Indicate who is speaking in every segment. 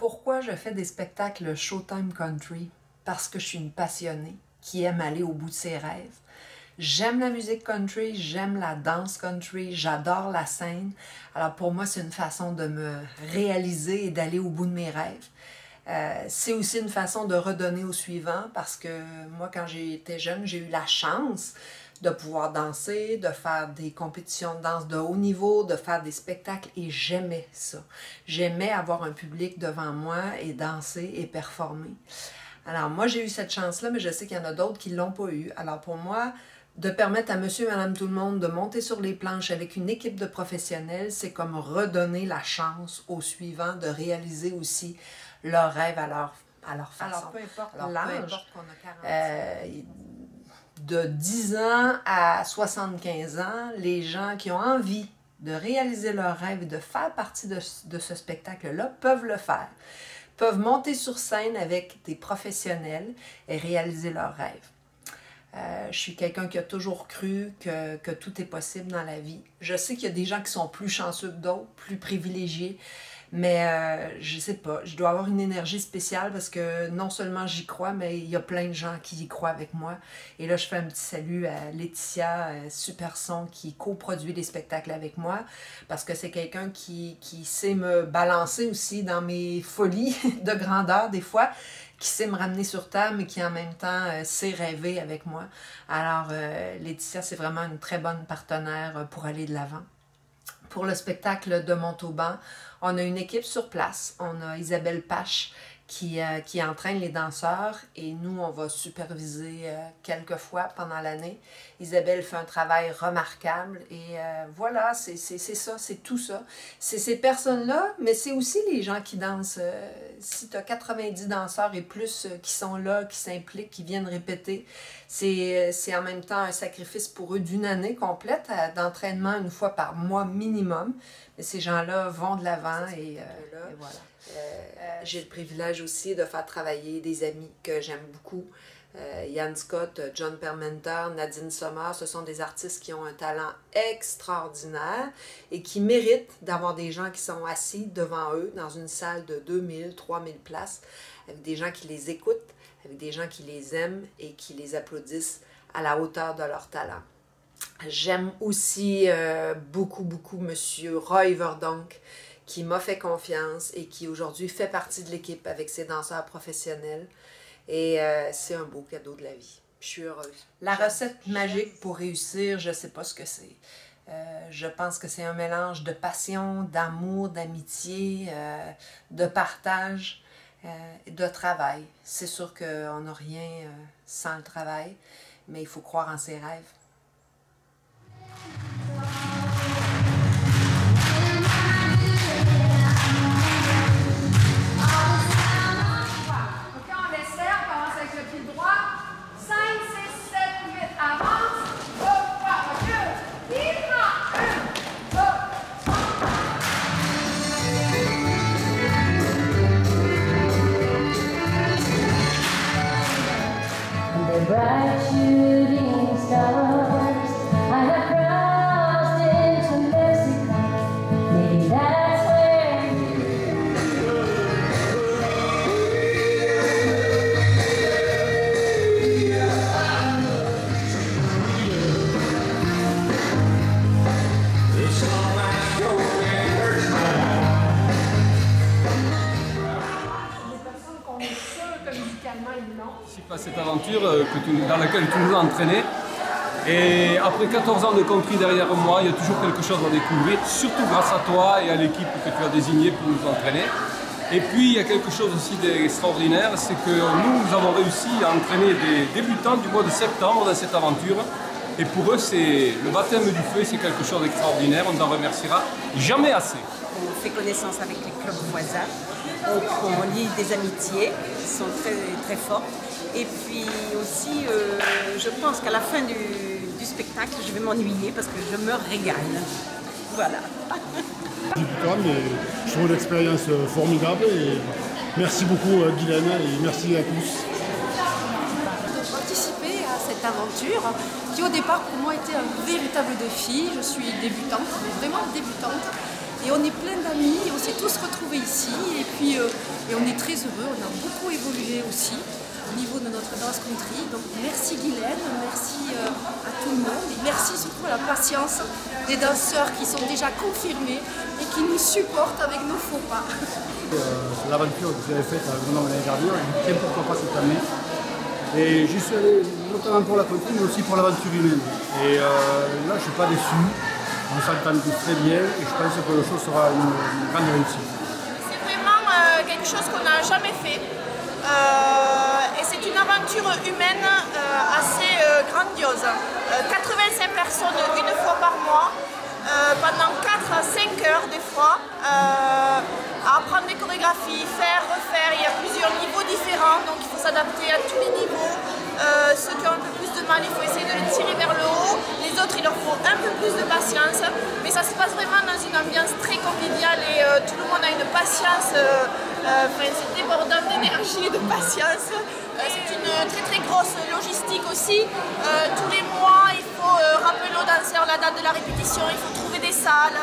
Speaker 1: pourquoi je fais des spectacles Showtime Country? Parce que je suis une passionnée qui aime aller au bout de ses rêves. J'aime la musique country, j'aime la danse country, j'adore la scène. Alors pour moi, c'est une façon de me réaliser et d'aller au bout de mes rêves. C'est aussi une façon de redonner au suivant parce que moi, quand j'étais jeune, j'ai eu la chance de pouvoir danser, de faire des compétitions de danse de haut niveau, de faire des spectacles et j'aimais ça. J'aimais avoir un public devant moi et danser et performer. Alors moi, j'ai eu cette chance-là, mais je sais qu'il y en a d'autres qui ne l'ont pas eu. Alors pour moi, de permettre à monsieur et madame tout le monde de monter sur les planches avec une équipe de professionnels, c'est comme redonner la chance aux suivants de réaliser aussi leurs rêves à leur façon.
Speaker 2: Alors peu importe l'âge,
Speaker 1: qu'on a 40 de 10 ans à 75 ans, les gens qui ont envie de réaliser leurs rêves et de faire partie de ce spectacle-là peuvent le faire. Peuvent monter sur scène avec des professionnels et réaliser leurs rêves. Je suis quelqu'un qui a toujours cru que tout est possible dans la vie. Je sais qu'il y a des gens qui sont plus chanceux que d'autres, plus privilégiés, mais je sais pas, je dois avoir une énergie spéciale parce que non seulement j'y crois, mais il y a plein de gens qui y croient avec moi. Et là, je fais un petit salut à Laetitia Super Son qui coproduit les spectacles avec moi parce que c'est quelqu'un qui sait me balancer aussi dans mes folies de grandeur des fois, qui sait me ramener sur table, mais qui en même temps sait rêver avec moi. Alors, Laetitia, c'est vraiment une très bonne partenaire pour aller de l'avant. Pour le spectacle de Montauban, on a une équipe sur place. On a Isabelle Pache qui entraîne les danseurs et nous, on va superviser quelques fois pendant l'année. Isabelle fait un travail remarquable et voilà, c'est ça, c'est tout ça. C'est ces personnes-là, mais c'est aussi les gens qui dansent. Si tu as 90 danseurs et plus qui sont là, qui s'impliquent, qui viennent répéter, c'est en même temps un sacrifice pour eux d'une année complète d'entraînement une fois par mois minimum. Mais ces gens-là vont de l'avant et voilà. J'ai le privilège aussi de faire travailler des amis que j'aime beaucoup. Yann Scott, John Permenter, Nadine Sommer, ce sont des artistes qui ont un talent extraordinaire et qui méritent d'avoir des gens qui sont assis devant eux dans une salle de 2000, 3000 places, avec des gens qui les écoutent, avec des gens qui les aiment et qui les applaudissent à la hauteur de leur talent. J'aime aussi beaucoup M. Roy Verdonk, qui m'a fait confiance et qui aujourd'hui fait partie de l'équipe avec ses danseurs professionnels. Et c'est un beau cadeau de la vie. Je suis heureuse. La recette magique pour réussir, je ne sais pas ce que c'est. Je pense que c'est un mélange de passion, d'amour, d'amitié, de partage, de travail. C'est sûr qu'on n'a rien sans le travail, mais il faut croire en ses rêves.
Speaker 3: Bright shooting stars, I have crossed into Mexico. Maybe that's where
Speaker 2: personnes qu'on est sûr que musicalement ils l'ont.
Speaker 4: Participe à cette aventure dans laquelle tu nous as entraînés. Et après 14 ans de country derrière moi, il y a toujours quelque chose à découvrir, surtout grâce à toi et à l'équipe que tu as désignée pour nous entraîner. Et puis il y a quelque chose aussi d'extraordinaire, c'est que nous avons réussi à entraîner des débutants du mois de septembre dans cette aventure. Et pour eux, c'est le baptême du feu, c'est quelque chose d'extraordinaire, on ne t'en remerciera jamais assez.
Speaker 5: On fait connaissance avec les clubs voisins, on lie des amitiés qui sont très, très fortes. Et puis aussi, je pense qu'à la fin du spectacle, je vais m'ennuyer parce que je me régale. Voilà.
Speaker 6: Mais je trouve l'expérience formidable et merci beaucoup Guylaine et merci à tous.
Speaker 7: De participer à cette aventure qui au départ pour moi était un véritable défi. Je suis débutante, vraiment débutante. Et on est plein d'amis, on s'est tous retrouvés ici et puis et on est très heureux, on a beaucoup évolué aussi au niveau de notre danse country. Donc merci Guylaine, merci à tout le monde et merci surtout à la patience des danseurs qui sont déjà confirmés et qui nous supportent avec nos faux pas.
Speaker 6: L'aventure que j'avais faite avec mon homme l'année dernière, je me dis tiens, pourquoi pas cette année. Et j'y suis allé notamment pour la country, mais aussi pour l'aventure humaine. Et là, je ne suis pas déçu. On s'entend très bien et je pense que la chose sera une grande réussite.
Speaker 2: C'est vraiment quelque chose qu'on n'a jamais fait. Et c'est une aventure humaine assez grandiose. 85 personnes une fois par mois, pendant 4 à 5 heures des fois, à apprendre des chorégraphies, faire, refaire. Il y a plusieurs niveaux différents, donc il faut s'adapter à tous les niveaux. Ceux qui ont un peu plus de mal, il faut essayer de les tirer vers le haut. Les autres, il leur faut un peu plus de patience. Mais ça se passe vraiment dans une ambiance très conviviale et tout le monde a une patience, c'est débordant d'énergie et de patience. C'est une très très grosse logistique aussi. Tous les mois, il faut rappeler aux danseurs la date de la répétition, il faut trouver des salles,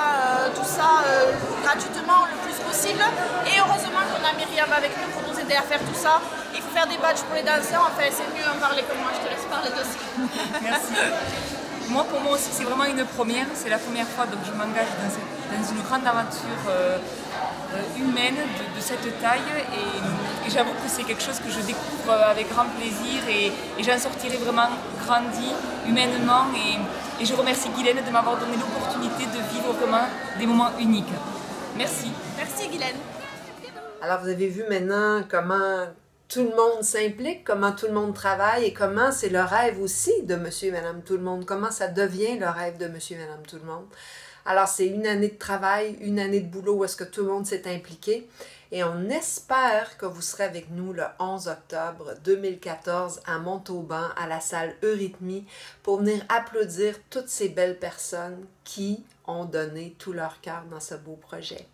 Speaker 2: tout ça gratuitement le plus possible. Et heureusement qu'on a Myriam avec nous pour nous aider à faire tout ça. Il faut faire des badges pour les danseurs, enfin c'est mieux en parler que moi, je te laisse parler aussi.
Speaker 8: Merci. Moi, pour moi aussi, c'est vraiment une première. C'est la première fois donc je m'engage dans une grande aventure humaine de cette taille. Et j'avoue que c'est quelque chose que je découvre avec grand plaisir et j'en sortirai vraiment grandi humainement. Et je remercie Guylaine de m'avoir donné l'opportunité de vivre vraiment des moments uniques. Merci.
Speaker 2: Merci Guylaine.
Speaker 1: Alors, vous avez vu maintenant comment tout le monde s'implique, comment tout le monde travaille et comment c'est le rêve aussi de Monsieur et Madame Tout-le-Monde, comment ça devient le rêve de Monsieur et Madame Tout-le-Monde. Alors, c'est une année de travail, une année de boulot où est-ce que tout le monde s'est impliqué et on espère que vous serez avec nous le 11 octobre 2014 à Montauban, à la salle Eurythmie, pour venir applaudir toutes ces belles personnes qui ont donné tout leur cœur dans ce beau projet.